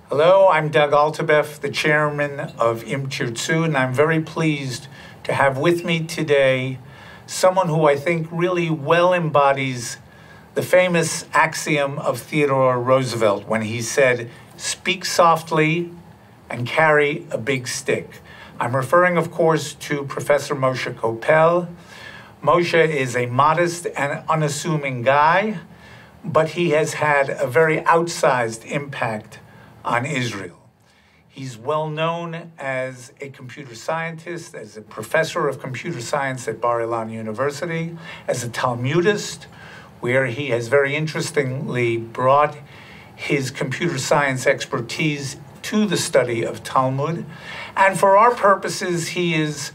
Hello, I'm Doug Altabef, the chairman of Tirtzu, and I'm very pleased to have with me today someone who I think really well embodies the famous axiom of Theodore Roosevelt when he said, "Speak softly and carry a big stick." I'm referring, of course, to Professor Moshe Koppel. Moshe is a modest and unassuming guy, but he has had a very outsized impact on Israel. He's well known as a computer scientist, as a professor of computer science at Bar-Ilan University, as a Talmudist, where he has very interestingly brought his computer science expertise to the study of Talmud. And for our purposes, he is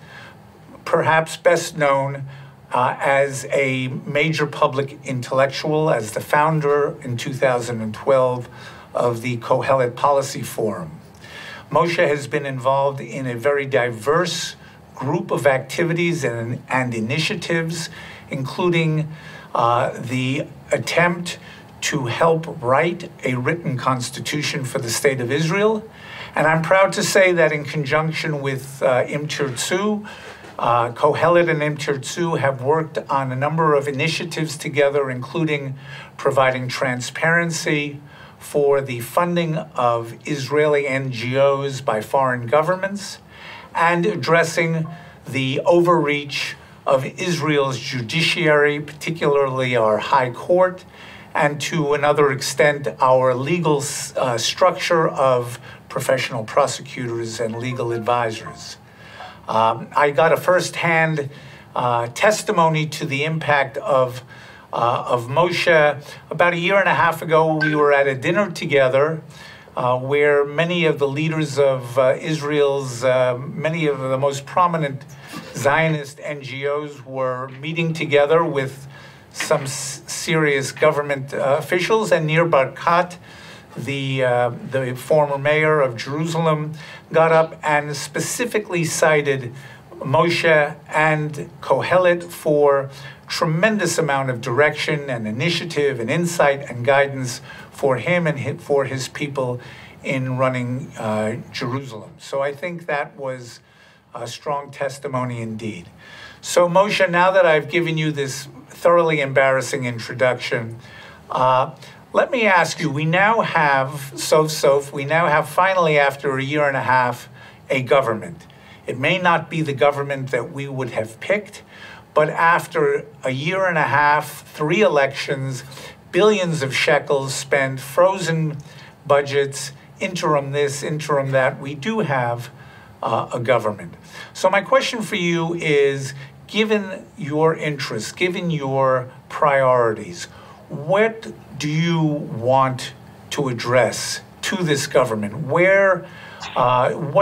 perhaps best known as a major public intellectual, as the founder in 2012 of the Kohelet Policy Forum. Moshe has been involved in a very diverse group of activities and initiatives, including the attempt to help write a written constitution for the state of Israel. And I'm proud to say that in conjunction with Tirtzu, Kohelet and Tirtzu have worked on a number of initiatives together, including providing transparency for the funding of Israeli NGOs by foreign governments and addressing the overreach of Israel's judiciary, particularly our high court, and to another extent, our legal structure of professional prosecutors and legal advisors. I got a firsthand testimony to the impact of Moshe. About a year and a half ago, we were at a dinner together where many of the leaders of Israel's, many of the most prominent Zionist NGOs were meeting together with some serious government officials, and Nir Barkat, the former mayor of Jerusalem, got up and specifically cited Moshe and Kohelet for tremendous amount of direction and initiative and insight and guidance for him and for his people in running Jerusalem. So I think that was a strong testimony indeed. So Moshe, now that I've given you this thoroughly embarrassing introduction, let me ask you, we now have, we now have finally, after a year and a half, a government. It may not be the government that we would have picked, but after a year and a half, 3 elections, billions of shekels spent, frozen budgets, interim this, interim that, we do have a government. So my question for you is, given your interests, given your priorities, what do you want to address to this government? What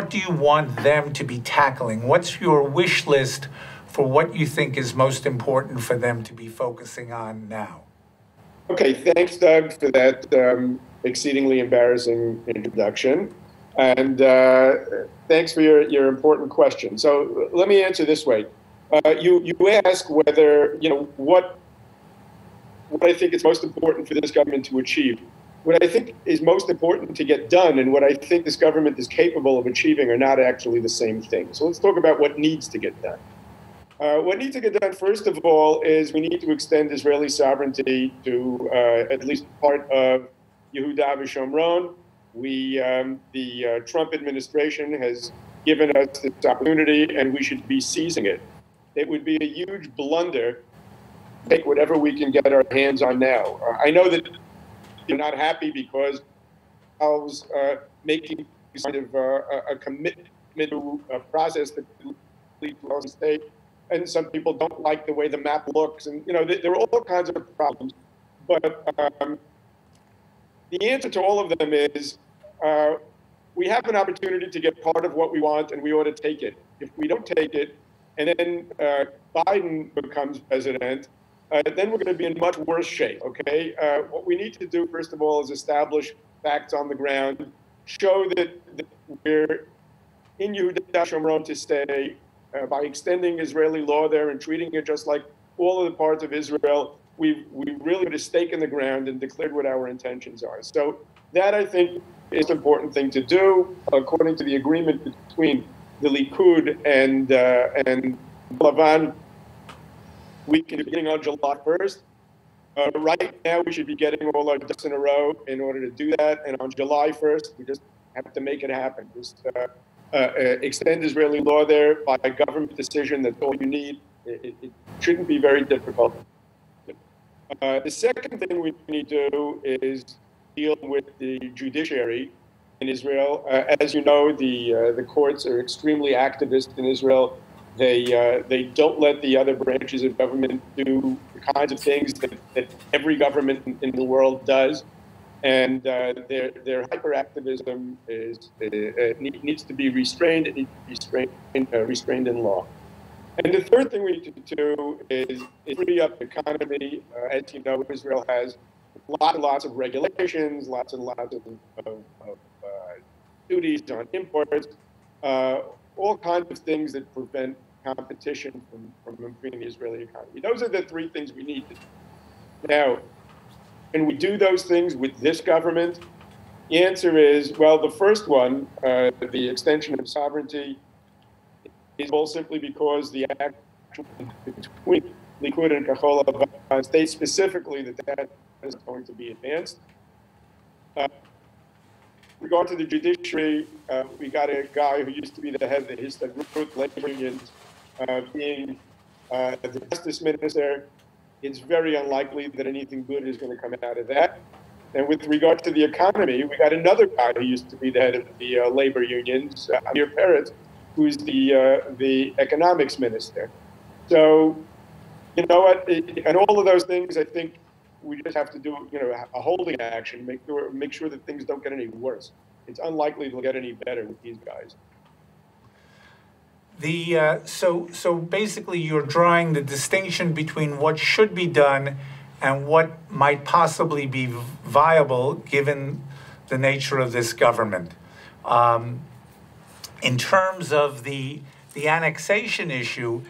do you want them to be tackling? What's your wish list for what you think is most important for them to be focusing on now? Okay, thanks, Doug, for that exceedingly embarrassing introduction. And thanks for your important question. So let me answer this way. You ask whether, what I think is most important for this government to achieve. What I think is most important to get done and what I think this government is capable of achieving are not actually the same thing. So let's talk about what needs to get done. What needs to get done, first of all, is we need to extend Israeli sovereignty to at least part of Yehuda v'Shomron. The Trump administration has given us this opportunity, and we should be seizing it. It would be a huge blunder to take whatever we can get our hands on now. I know that you're not happy because I was making kind of a commitment to a process that leads to our state. And some people don't like the way the map looks, and there are all kinds of problems. But the answer to all of them is we have an opportunity to get part of what we want, and we ought to take it. If we don't take it, and then Biden becomes president, then we're going to be in much worse shape. Okay, what we need to do first of all is establish facts on the ground, show that we're in Yehuda Shomron to stay. By extending Israeli law there and treating it just like all of the parts of Israel, we really put a stake in the ground and declared what our intentions are. So that, I think, is an important thing to do. According to the agreement between the Likud and Lavan, we can be beginning on July 1st. Right now, we should be getting all our ducks in a row in order to do that. And on July 1st, we just have to make it happen. Just extend Israeli law there by a government decision. That's all you need. It shouldn't be very difficult. The second thing we need to do is deal with the judiciary in Israel. As you know, the courts are extremely activist in Israel. They don't let the other branches of government do the kinds of things that every government in the world does. And their hyperactivism needs to be restrained. It needs to be restrained in law. And the third thing we need to do is free up the economy. As you know, Israel has lots and lots of regulations, lots and lots of duties on imports, all kinds of things that prevent competition from improving the Israeli economy. Those are the three things we need to do. Now, can we do those things with this government? The answer is, well, the first one, the extension of sovereignty, is all simply because the action between Likud and Kohelet states specifically that is going to be advanced. With regard to the judiciary, we got a guy who used to be the head of the Histadrut labor unions being the justice minister. It's very unlikely that anything good is going to come out of that. And with regard to the economy, we got another guy who used to be the head of the labor unions, Amir Peretz, who's the economics minister. So, you know what, and all of those things, I think we just have to do, a holding action, make sure that things don't get any worse. It's unlikely they'll get any better with these guys. So basically you're drawing the distinction between what should be done and what might possibly be viable given the nature of this government. In terms of the annexation issue,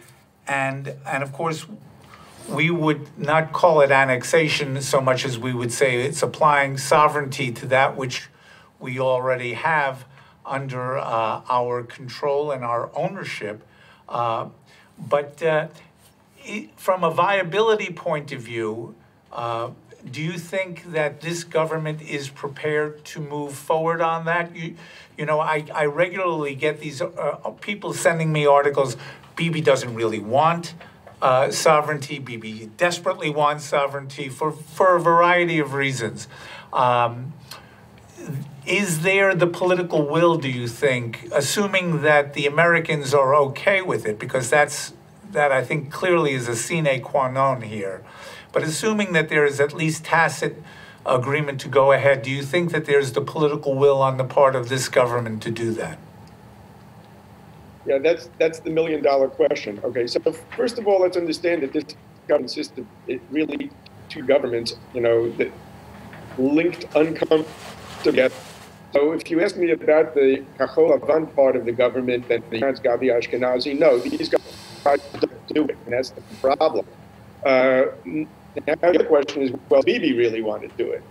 and of course, we would not call it annexation so much as we would say it's applying sovereignty to that which we already have under our control and our ownership. But from a viability point of view, do you think that this government is prepared to move forward on that? I regularly get these people sending me articles. Bibi doesn't really want sovereignty. Bibi desperately wants sovereignty for a variety of reasons. Is there the political will, do you think, assuming that the Americans are okay with it, because that I think clearly is a sine qua non here, but assuming that there is at least tacit agreement to go ahead, do you think that there's the political will on the part of this government to do that? Yeah, that's the million-dollar question. Okay, so first of all, let's understand that this government system, it really two governments, that linked uncomfortably together. So if you ask me about the Kohelet part of the government and the Gabi Ashkenazi, no, these guys don't do it, and that's the problem. Now the question is, well, Bibi really want to do it.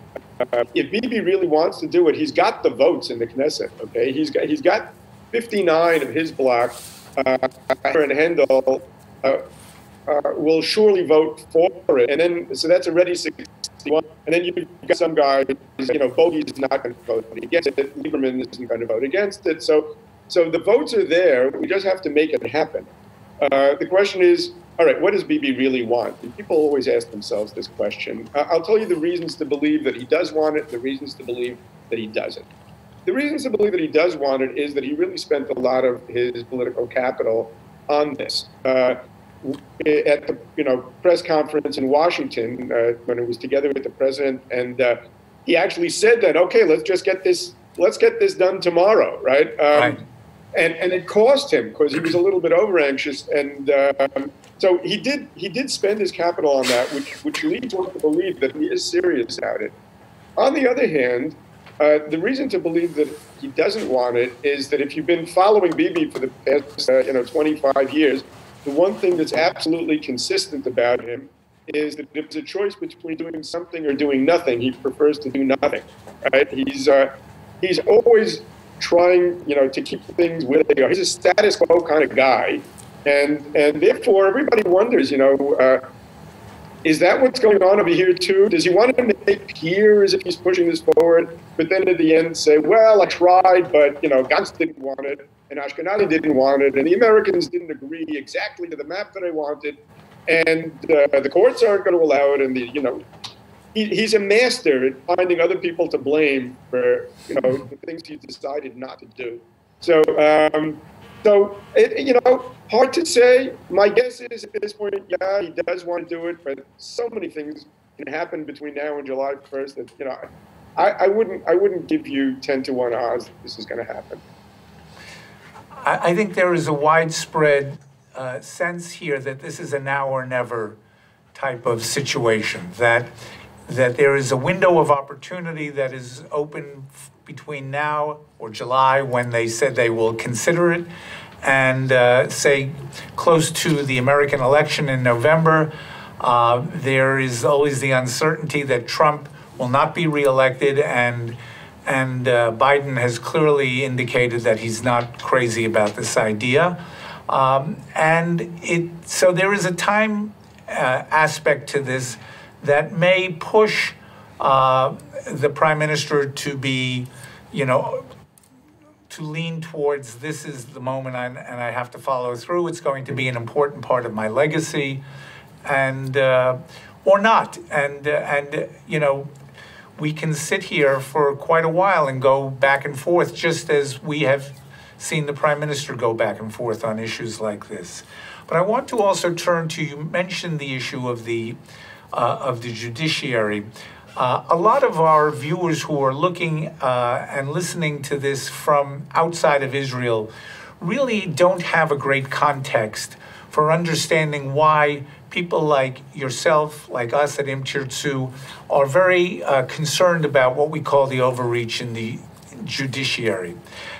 If Bibi really wants to do it, he's got the votes in the Knesset. Okay, he's got 59 of his bloc, and Handel will surely vote for it, and then so that's already 61. And then you've got some guy, Bogey's not going to vote against it. Lieberman isn't going to vote against it. So the votes are there. We just have to make it happen. The question is, all right, what does Bibi really want? And people always ask themselves this question. I'll tell you the reasons to believe that he does want it, the reasons to believe that he doesn't. The reasons to believe that he does want it is that he really spent a lot of his political capital on this. At the press conference in Washington, when it was together with the president, and he actually said that, okay, let's get this done tomorrow, right? Right. And it cost him because he was a little bit over anxious, and so he did spend his capital on that, which leads one to believe that he is serious about it. On the other hand, the reason to believe that he doesn't want it is that if you've been following Bibi for the past 25 years, the one thing that's absolutely consistent about him is that if it's a choice between doing something or doing nothing, he prefers to do nothing. Right? he's always trying, to keep things where they are. He's a status quo kind of guy, and therefore everybody wonders, is that what's going on over here too? Does he want to make here as if he's pushing this forward, but then at the end say, well, I tried, but Gantz didn't want it, and Ashkenazi didn't want it, and the Americans didn't agree exactly to the map that I wanted, and the courts aren't going to allow it, and he's a master at finding other people to blame for the things he decided not to do. So hard to say. My guess is at this point, yeah, he does want to do it, but so many things can happen between now and July 1st that I wouldn't give you 10-to-1 odds that this is going to happen. I think there is a widespread sense here that this is a now or never type of situation, that there is a window of opportunity that is open between now or July, when they said they will consider it, and say close to the American election in November. There is always the uncertainty that Trump will not be reelected, and Biden has clearly indicated that he's not crazy about this idea. So there is a time aspect to this that may push the prime minister to be, to lean towards, this is the moment and I have to follow through. It's going to be an important part of my legacy, and or not. And we can sit here for quite a while and go back and forth, just as we have seen the prime minister go back and forth on issues like this. But I want to also turn to, you mentioned the issue of the judiciary. A lot of our viewers who are looking and listening to this from outside of Israel really don't have a great context for understanding why people like yourself, like us at Tirtzu, are very concerned about what we call the overreach in the judiciary.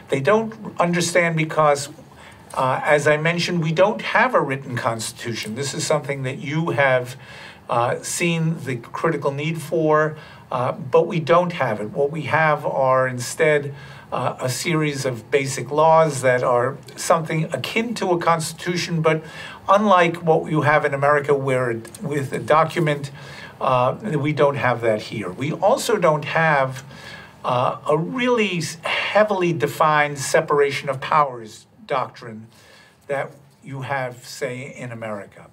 They don't understand because, as I mentioned, we don't have a written constitution. This is something that you have seen the critical need for, but we don't have it. What we have are instead a series of basic laws that are something akin to a constitution, but unlike what you have in America, where with a document, we don't have that here. We also don't have a really heavily defined separation of powers doctrine that you have, say, in America.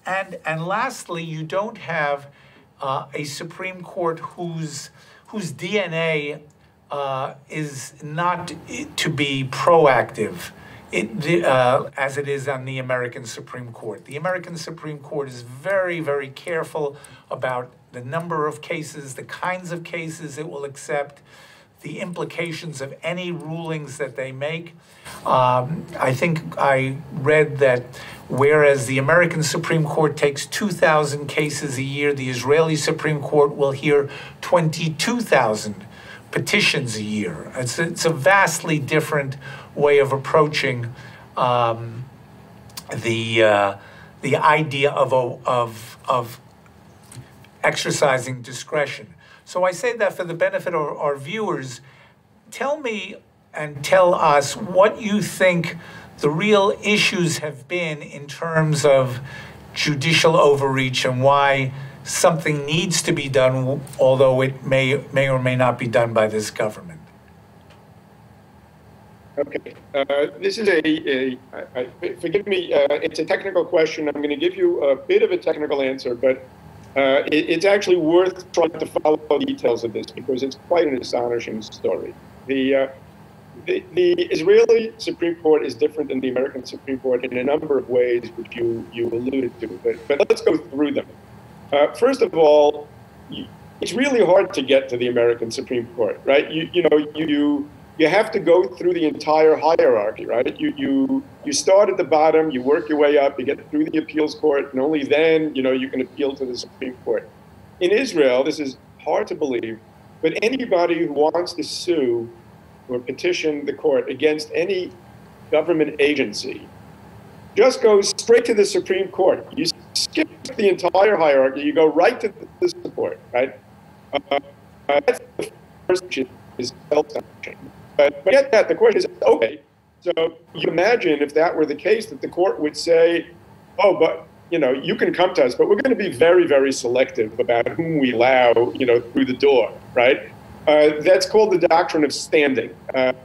And lastly, you don't have a Supreme Court whose DNA is not to be proactive, as it is on the American Supreme Court. The American Supreme Court is very, very careful about the number of cases, the kinds of cases it will accept, the implications of any rulings that they make. I think I read that whereas the American Supreme Court takes 2,000 cases a year, the Israeli Supreme Court will hear 22,000 petitions a year. It's a vastly different way of approaching the idea of exercising discretion. So I say that for the benefit of our viewers. Tell me and tell us what you think the real issues have been in terms of judicial overreach and why something needs to be done, although it may or may not be done by this government. Okay, this is forgive me, it's a technical question. I'm going to give you a bit of a technical answer, but it's actually worth trying to follow the details of this because it's quite an astonishing story. The Israeli Supreme Court is different than the American Supreme Court in a number of ways, which you alluded to, but let's go through them. First of all, it's really hard to get to the American Supreme Court, right? You have to go through the entire hierarchy, right? You start at the bottom, you work your way up, you get through the appeals court, and only then, you can appeal to the Supreme Court. In Israel, this is hard to believe, but anybody who wants to sue or petition the court against any government agency just goes straight to the Supreme Court. You skip the entire hierarchy, you go right to the Supreme Court, right? That's the first issue. is self-sanctioned. But get that, the question is, okay, so you imagine if that were the case, that the court would say, oh, but you can come to us, but we're going to be very, very selective about whom we allow, through the door, right? That's called the doctrine of standing. In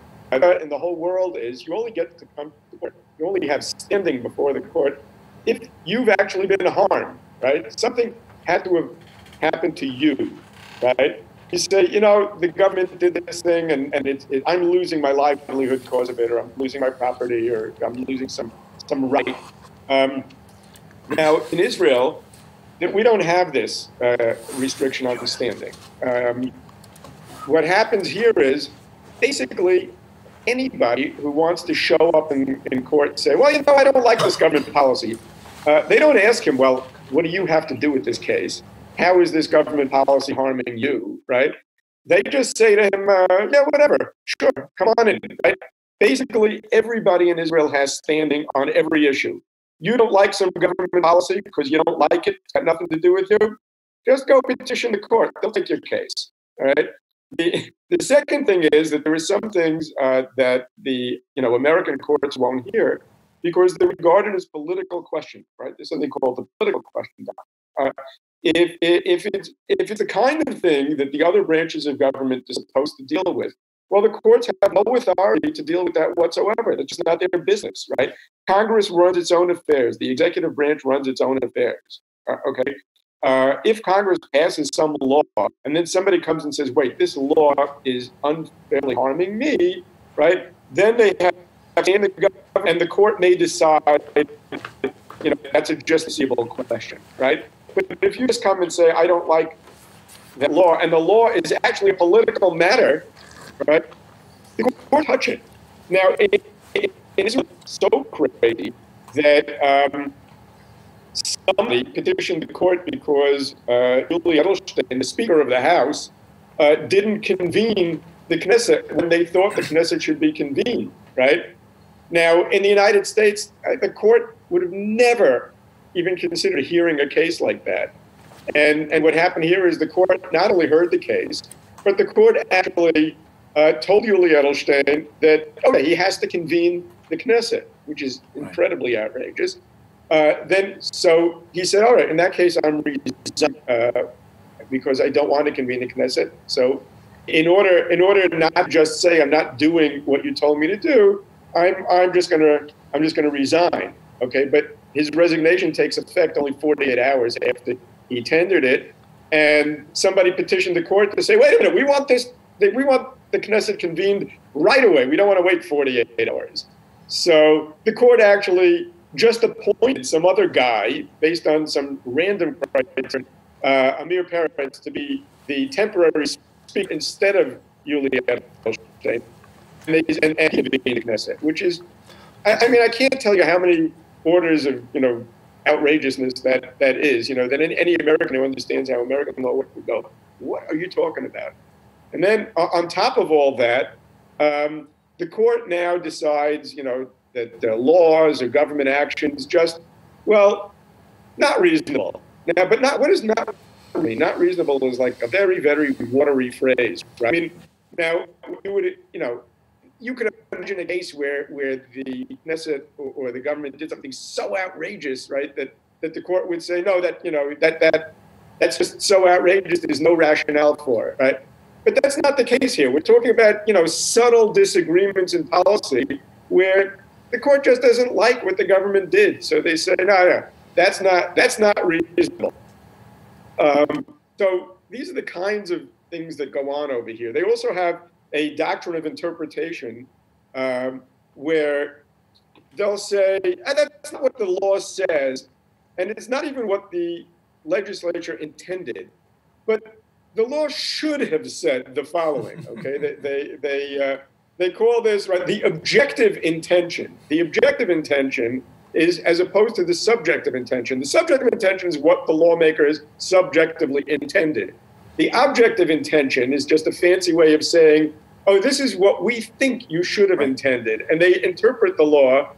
the whole world is you only get to come to the court. You only have standing before the court if you've actually been harmed, right? Something had to have happened to you, right? You say, the government did this thing, and I'm losing my livelihood because of it, or I'm losing my property, or I'm losing some right. Now, in Israel, we don't have this restriction on the standing. What happens here is, basically, anybody who wants to show up in court and say, well, I don't like this government policy, they don't ask him, well, what do you have to do with this case? How is this government policy harming you, right? They just say to him, yeah, whatever, sure, come on in, right? Basically, everybody in Israel has standing on every issue. You don't like some government policy because you don't like it, it's got nothing to do with you, just go petition the court. They'll take your case, all right? The second thing is that there are some things that the American courts won't hear because they're regarded as political questions, right? There's something called the political question. If it's the kind of thing that the other branches of government are supposed to deal with, well, the courts have no authority to deal with that whatsoever. That's just not their business, right? Congress runs its own affairs. The executive branch runs its own affairs, okay? If Congress passes some law and then somebody comes and says, wait, this law is unfairly harming me, right? Then they have and the court may decide, that's a justiciable question, right? But if you just come and say, I don't like that law, and the law is actually a political matter, right? The court won't touch it. Now, it is so crazy that somebody petitioned the court because Yuli Edelstein, the Speaker of the House, didn't convene the Knesset when they thought the Knesset should be convened, right? Now, in the United States, the court would have never even considered hearing a case like that. And what happened here is the court not only heard the case, but the court actually told Yuli Edelstein that, okay, he has to convene the Knesset, which is incredibly outrageous. So he said, all right, in that case, I'm resigning because I don't want to convene the Knesset. So in order not to just say I'm not doing what you told me to do, I'm just gonna resign. Okay, but his resignation takes effect only 48 hours after he tendered it, and somebody petitioned the court to say, wait a minute, we want the Knesset convened right away. We don't want to wait 48 hours. So the court actually just appointed some other guy based on some random criteria, Amir Peretz, to be the temporary speaker instead of Yuli Edelstein, and he being the Knesset, which is, I mean, I can't tell you how many orders of outrageousness that is. That any American who understands how American law works would go, what are you talking about? And then on top of all that, the court now decides, that the laws or government actions just, well, not reasonable. Now, but what is not mean? Not reasonable is like a very, very watery phrase, right? I mean, now you could imagine a case where the Knesset or the government did something so outrageous, right, that the court would say, no, that's just so outrageous, there's no rationale for it, right? But that's not the case here. We're talking about, subtle disagreements in policy where the court just doesn't like what the government did. So they say, no, that's not reasonable. So these are the kinds of things that go on over here. They also have a doctrine of interpretation where they'll say, that's not what the law says, and it's not even what the legislature intended, but the law should have said the following, okay? They call this, right, the objective intention. The objective intention is as opposed to the subjective intention. The subjective intention is what the lawmakers subjectively intended. The objective intention is just a fancy way of saying, oh, this is what we think you should have intended. And they interpret the law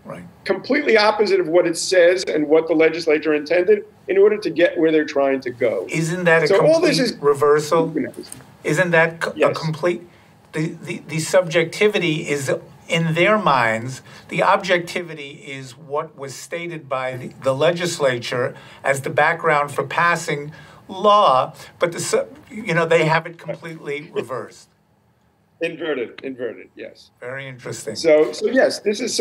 completely opposite of what it says and what the legislature intended in order to get where they're trying to go. Isn't that a complete reversal? Isn't that a complete... the subjectivity is in their minds. The objectivity is what was stated by the legislature as the background for passing law, but they have it completely reversed. Inverted, yes. Very interesting. So yes, this is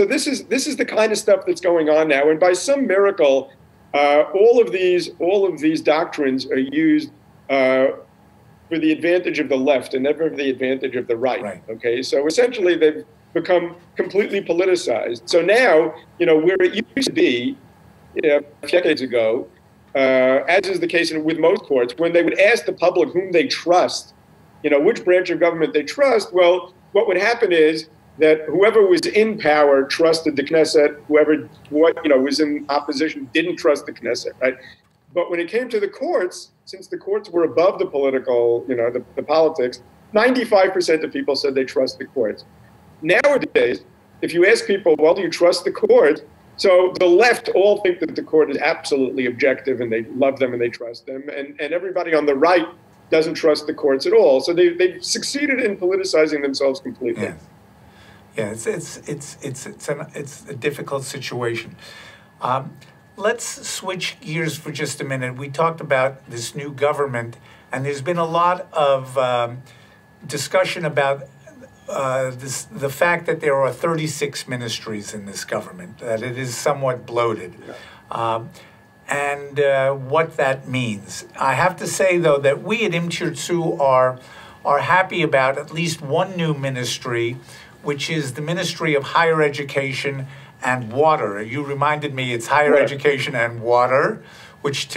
the kind of stuff that's going on now, and by some miracle, all of these doctrines are used for the advantage of the left and never for the advantage of the right. Okay, so essentially they've become completely politicized. So now, where it used to be decades ago, as is the case with most courts, when they would ask the public whom they trust, which branch of government they trust, well, what would happen is that whoever was in power trusted the Knesset, whoever was in opposition didn't trust the Knesset, right? But when it came to the courts, since the courts were above the political, the politics, 95% of people said they trust the courts. Nowadays, if you ask people, well, do you trust the court? So the left all think that the court is absolutely objective and they love them and they trust them. And everybody on the right doesn't trust the courts at all. So they've succeeded in politicizing themselves completely. Yeah, it's a difficult situation. Let's switch gears for just a minute. We talked about this new government, and there's been a lot of discussion about the fact that there are 36 ministries in this government, that it is somewhat bloated, and what that means. I have to say, though, that we at Tirtzu are happy about at least one new ministry, which is the Ministry of Higher Education and Water. You reminded me it's higher education and water, which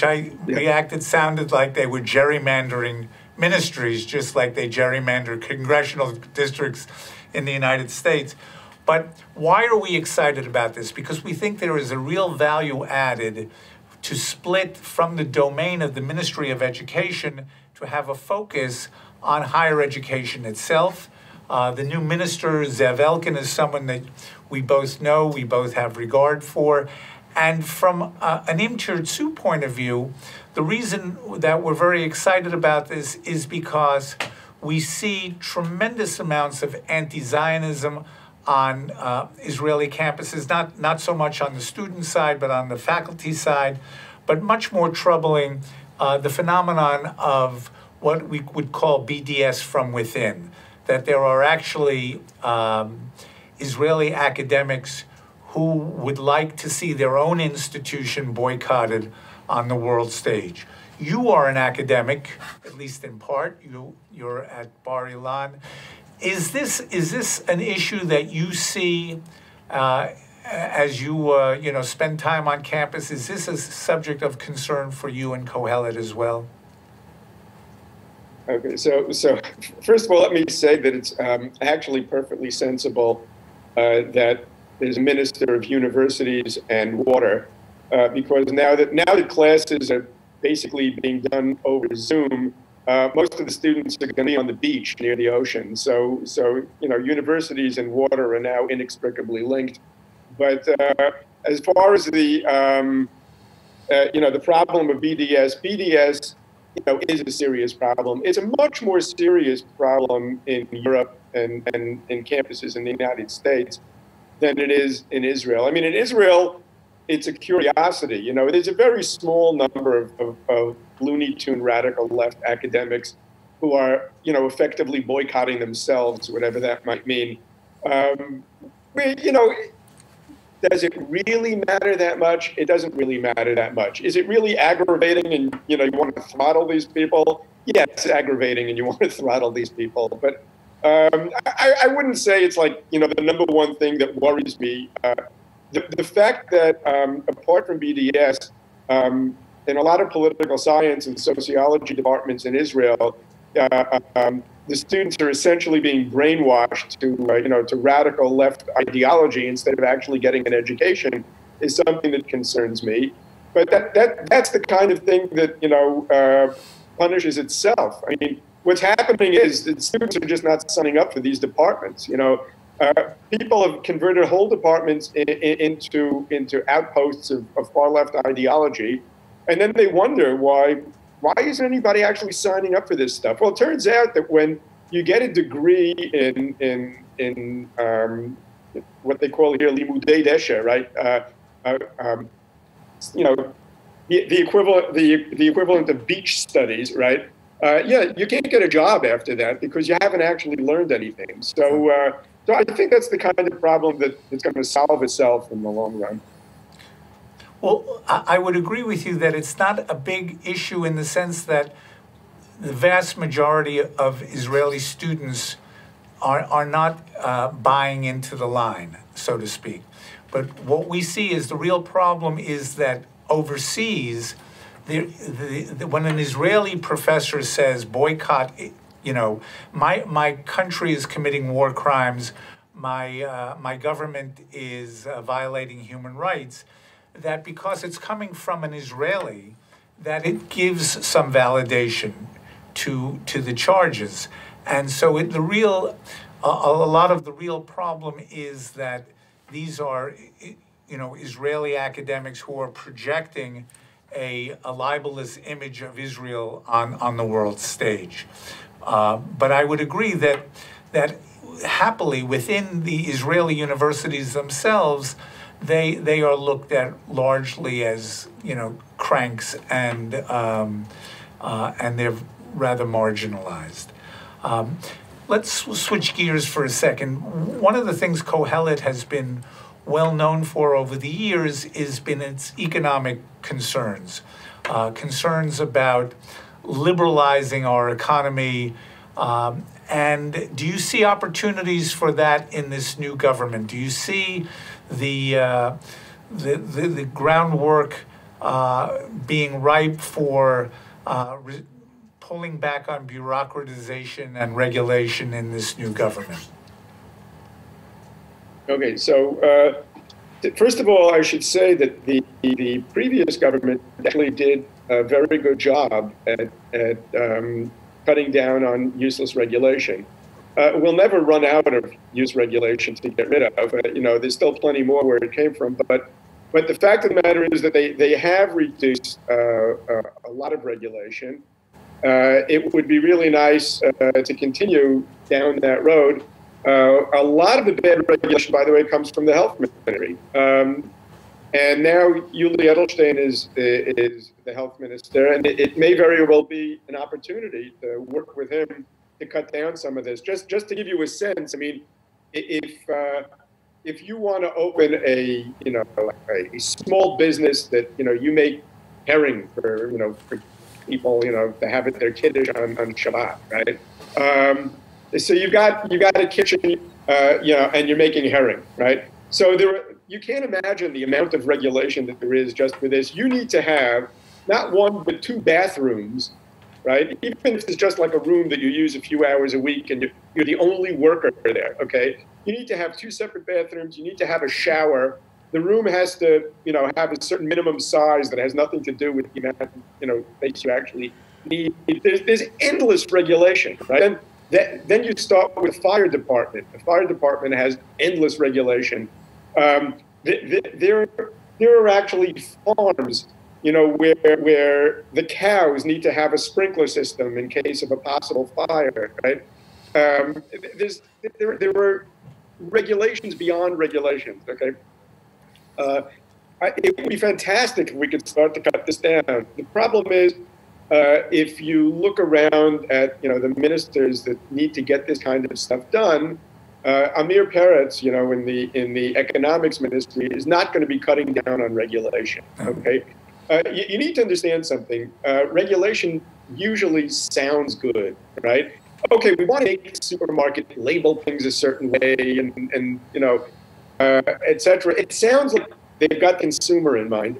I reacted sounded like they were gerrymandering ministries, just like they gerrymander congressional districts in the United States. But why are we excited about this? Because we think there is a real value added to split from the domain of the Ministry of Education to have a focus on higher education itself. The new minister, Zev Elkin, is someone that we both know, we both have regard for. And from an Tirtzu point of view, the reason that we're very excited about this is because we see tremendous amounts of anti-Zionism on Israeli campuses, not so much on the student side, but on the faculty side. But much more troubling, the phenomenon of what we would call BDS from within, that there are actually Israeli academics who would like to see their own institution boycotted on the world stage. You are an academic, at least in part. You're at Bar Ilan. Is this an issue that you see as you spend time on campus? Is this a subject of concern for you and Kohelet as well? Okay, so first of all, let me say that it's actually perfectly sensible that there's a minister of universities and water, because now that classes are basically being done over Zoom, most of the students are going to be on the beach near the ocean. So universities and water are now inextricably linked. But as far as the the problem of BDS is a serious problem. It's a much more serious problem in Europe and in campuses in the United States than it is in Israel. I mean, in Israel, it's a curiosity. There's a very small number of Looney Tune radical left academics who are, effectively boycotting themselves, whatever that might mean. Does it really matter that much? It doesn't really matter that much. Is it really aggravating and, you want to throttle these people? Yeah, it's aggravating and you want to throttle these people. But I wouldn't say it's like, the number one thing that worries me. The fact that apart from BDS, in a lot of political science and sociology departments in Israel, the students are essentially being brainwashed to radical left ideology instead of actually getting an education is something that concerns me. But that's the kind of thing that punishes itself. I mean, what's happening is that students are just not signing up for these departments. People have converted whole departments into outposts of far left ideology, and then they wonder why isn't anybody actually signing up for this stuff? Well, it turns out that when you get a degree in what they call here limudei desha, right? You know, the equivalent of beach studies, right? Yeah, you can't get a job after that because you haven't actually learned anything. So, so I think that's the kind of problem that's going to solve itself in the long run. Well, I would agree with you that it's not a big issue in the sense that the vast majority of Israeli students are not buying into the line, so to speak. But what we see is the real problem is that overseas, when an Israeli professor says boycott, you know, my country is committing war crimes, my government is violating human rights, that because it's coming from an Israeli, that it gives some validation to the charges. And so a lot of the real problem is that these are, you know, Israeli academics who are projecting a libelous image of Israel on the world stage. But I would agree that happily within the Israeli universities themselves, they are looked at largely as, you know, cranks, and they're rather marginalized. Let's switch gears for a second. One of the things Kohelet has been well known for over the years has been its economic concerns, concerns about liberalizing our economy. And do you see opportunities for that in this new government? Do you see the groundwork being ripe for pulling back on bureaucratization and regulation in this new government? Okay, so first of all, I should say that the previous government actually did a very good job at cutting down on useless regulation. We'll never run out of useless regulation to get rid of. You know, there's still plenty more where it came from, but the fact of the matter is that they have reduced a lot of regulation. It would be really nice to continue down that road. A lot of the bad regulation, by the way, comes from the health ministry. And now Yuli Edelstein is the health minister, and it may very well be an opportunity to work with him to cut down some of this. Just to give you a sense, I mean, if you want to open a small business that, you know, you make herring for, you know, for people, you know, to have it their kiddush on Shabbat, right? So you've got a kitchen, you know, and you're making herring, right? So you can't imagine the amount of regulation that there is just for this. You need to have not one but two bathrooms, right? Even if it's just like a room that you use a few hours a week and you're the only worker there, okay? You need to have two separate bathrooms. You need to have a shower. The room has to, you know, have a certain minimum size that has nothing to do with the amount of, you know, space you actually need. There's endless regulation, right? And then you start with fire department. The fire department has endless regulation. There are actually farms, you know, where the cows need to have a sprinkler system in case of a possible fire, right? There were regulations beyond regulations, okay? It would be fantastic if we could start to cut this down. The problem is, if you look around at, you know, the ministers that need to get this kind of stuff done, Amir Peretz, you know, in the economics ministry, is not going to be cutting down on regulation. Okay, you need to understand something. Regulation usually sounds good, right? Okay, we want to make the supermarket label things a certain way, and you know, etc. It sounds like they've got consumer in mind.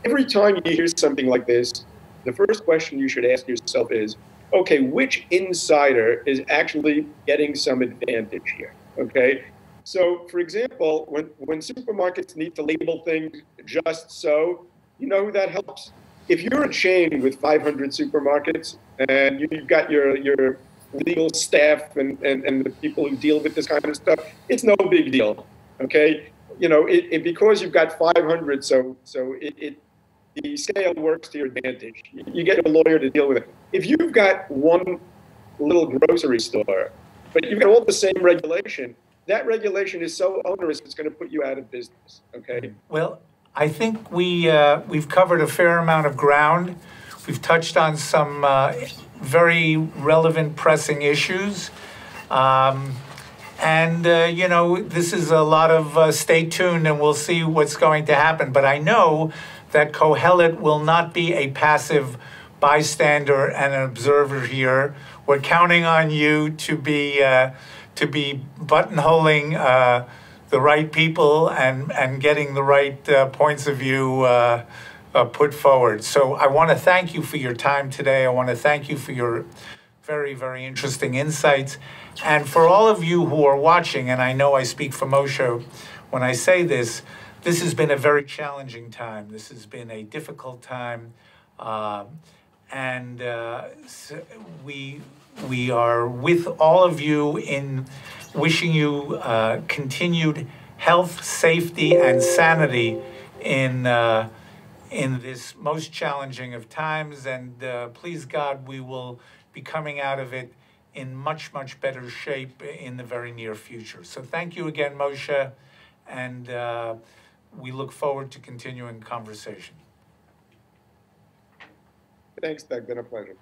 Every time you hear something like this, the first question you should ask yourself is, okay, which insider is actually getting some advantage here, okay? So, for example, when supermarkets need to label things just so, you know who that helps? If you're a chain with 500 supermarkets and you've got your legal staff and the people who deal with this kind of stuff, it's no big deal, okay? You know, because you've got 500, so the scale works to your advantage. You get a lawyer to deal with it. If you've got one little grocery store, but you've got all the same regulation. That regulation is so onerous, it's going to put you out of business, okay? Well, I think we've covered a fair amount of ground. We've touched on some very relevant, pressing issues. You know, this is a lot of stay tuned and we'll see what's going to happen. But I know that Kohelet will not be a passive bystander and an observer here. We're counting on you to be buttonholing the right people and getting the right points of view put forward. So I want to thank you for your time today. I want to thank you for your very, very interesting insights. And for all of you who are watching, and I know I speak for Moshe when I say this, this has been a very challenging time. This has been a difficult time. We are with all of you in wishing you continued health, safety, and sanity in this most challenging of times. And please God, we will be coming out of it in much, much better shape in the very near future. So thank you again, Moshe, and we look forward to continuing conversation. Thanks, Doug. Been a pleasure.